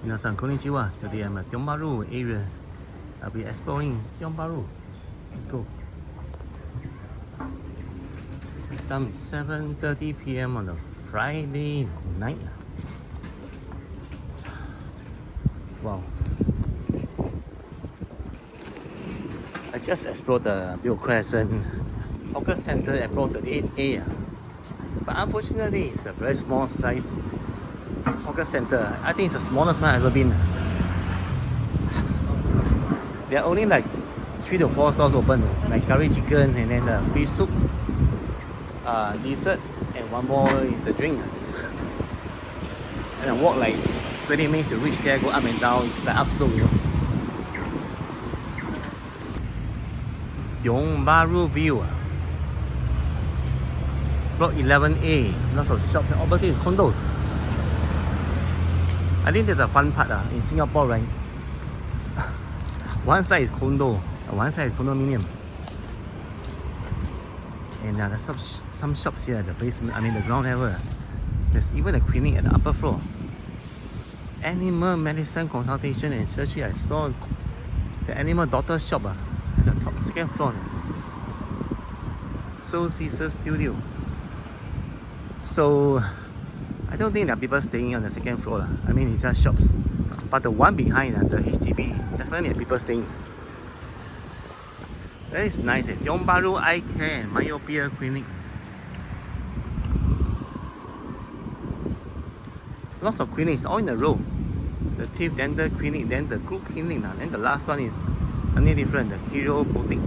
Minasan konnichiwa. Today I'm at Tiong Bahru area. I'll be exploring Tiong Bahru. Let's go. Time is 7:30 p.m. on a Friday night. Wow. I just explored the Bill Crescent Hawker Center at Block 38A. But unfortunately, it's a very small size hawker center. I think it's the smallest one I've ever been. There are only like 3 to 4 stores open, like curry chicken and then the fish soup, dessert, and one more is the drink. And I walk like 20 minutes to reach there, go up and down, it's like upslope, you know. Tiong Bahru view. Block 11A, lots of shops and opposite is condos. I think there's a fun part in Singapore, right? One side is condo, one side is condominium. And there's some shops here at the basement, the ground level. There's even a clinic at the upper floor. Animal medicine consultation and surgery. I saw the animal doctor shop at the top, second floor. Soul Caesar Studio. So I don't think there are people staying on the second floor. It's just shops. But the one behind, the HDB, definitely have people staying. That is nice. Tiong Bahru Eye Care and Myopia Clinic. Lots of clinics all in a row. The teeth dental clinic, then the group clinic, then the last one is only different, the Kiro Boutique.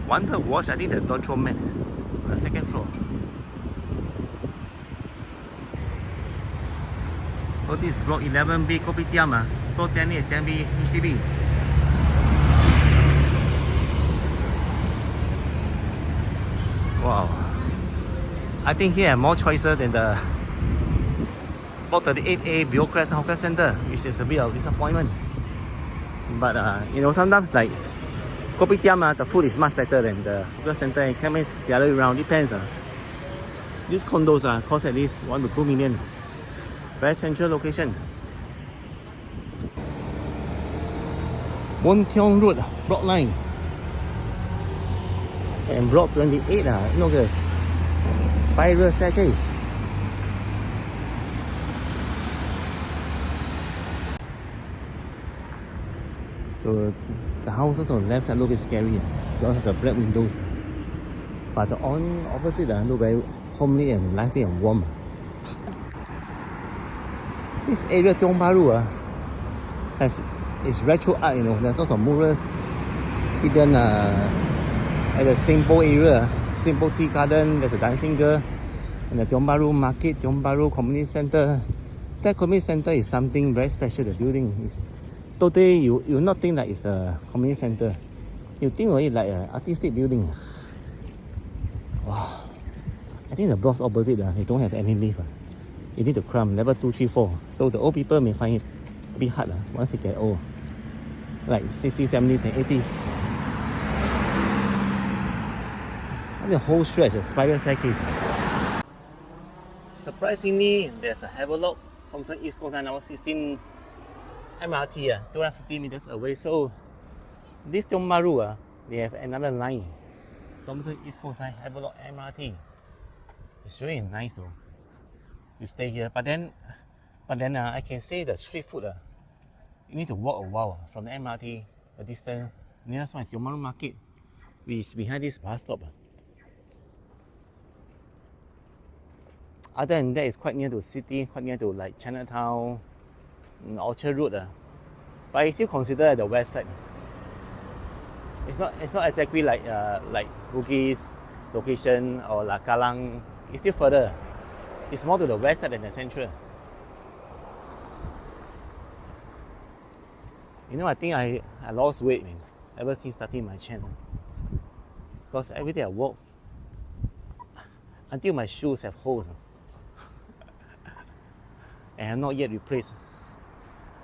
Wonder Watch, I think the laundromat on the second floor. Oh, this is block 11B Kopitiam, block 10A, 10B HDB. Wow. I think here I have more choices than the block 38A Bill Crescent Hawker Center, which is a bit of disappointment. But sometimes like Kopitiam, the food is much better than the hawker center, and Kemis the other way around, depends. These condos cost at least 1 to 2 million. Very central location. Won Tiong Road, Block 9. And Block 28, look at this spiral staircase. So the houses on the left side look scary. They all have the black windows. But the on opposite look very homely and lively and warm. This area, Tiong Bahru, is retro art, There's lots of murals hidden at the Simpo area. Simpo Tea Garden, there's a dancing girl. And the Tiong Bahru Market, Tiong Bahru Community Center. That community center is something very special. The building is totally, you will not think that it's a community center. You think of it like an artistic building. Wow. I think the blocks opposite, they don't have any lift. You need to climb level 2, 3, 4. So the old people may find it a bit hard once they get old. Like 60s, 70s and 80s. And the whole stretch of spiral staircase. Surprisingly, there's a Havelock Thomson East Coast Line number 16 MRT 250 meters away. So this Tiong Bahru, they have another line. Thomson East Coast Line Havelock MRT. It's really nice though. You stay here, but then I can say the street food. You need to walk a while from the MRT, a distance. Nearest one is Tiong Bahru Market, which is behind this bus stop. Other than that, it's quite near to the city, quite near to like Chinatown, Orchard Road. But it's still considered the west side. It's not exactly like Bugis location or La Kallang. It's still further. It's more to the west side than the central. I think I lost weight, ever since starting my channel. Because every day I walk until my shoes have holes. And I have not yet replaced.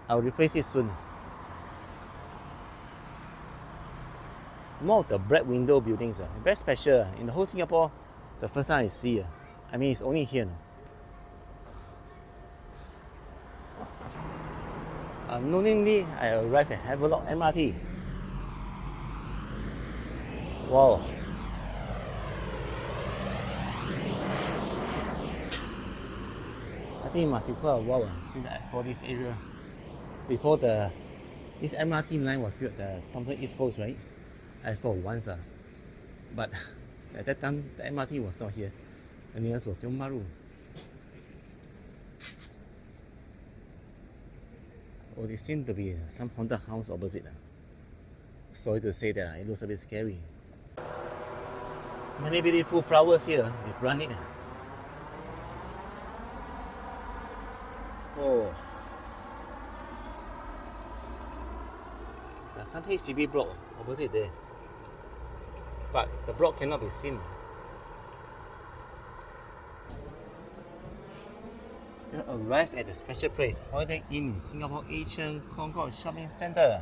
I'll replace it soon. More of the black window buildings, very special. In the whole Singapore, the first time I see. It's only here. Unknowingly, I arrived at Havelock MRT. Wow. I think it must be quite a while since I explored this area. Before this MRT line was built, the Thompson East Coast, right? I explored once, but at that time the MRT was not here. The nearest was Tiong Bahru. Oh, there seems to be some haunted house opposite. Sorry to say that, it looks a bit scary. Many beautiful flowers here, they plant it. Oh, there's some HDB block opposite there, but the block cannot be seen. You arrived at the special place, Holiday Inn, Singapore Asian Concord Shopping Centre.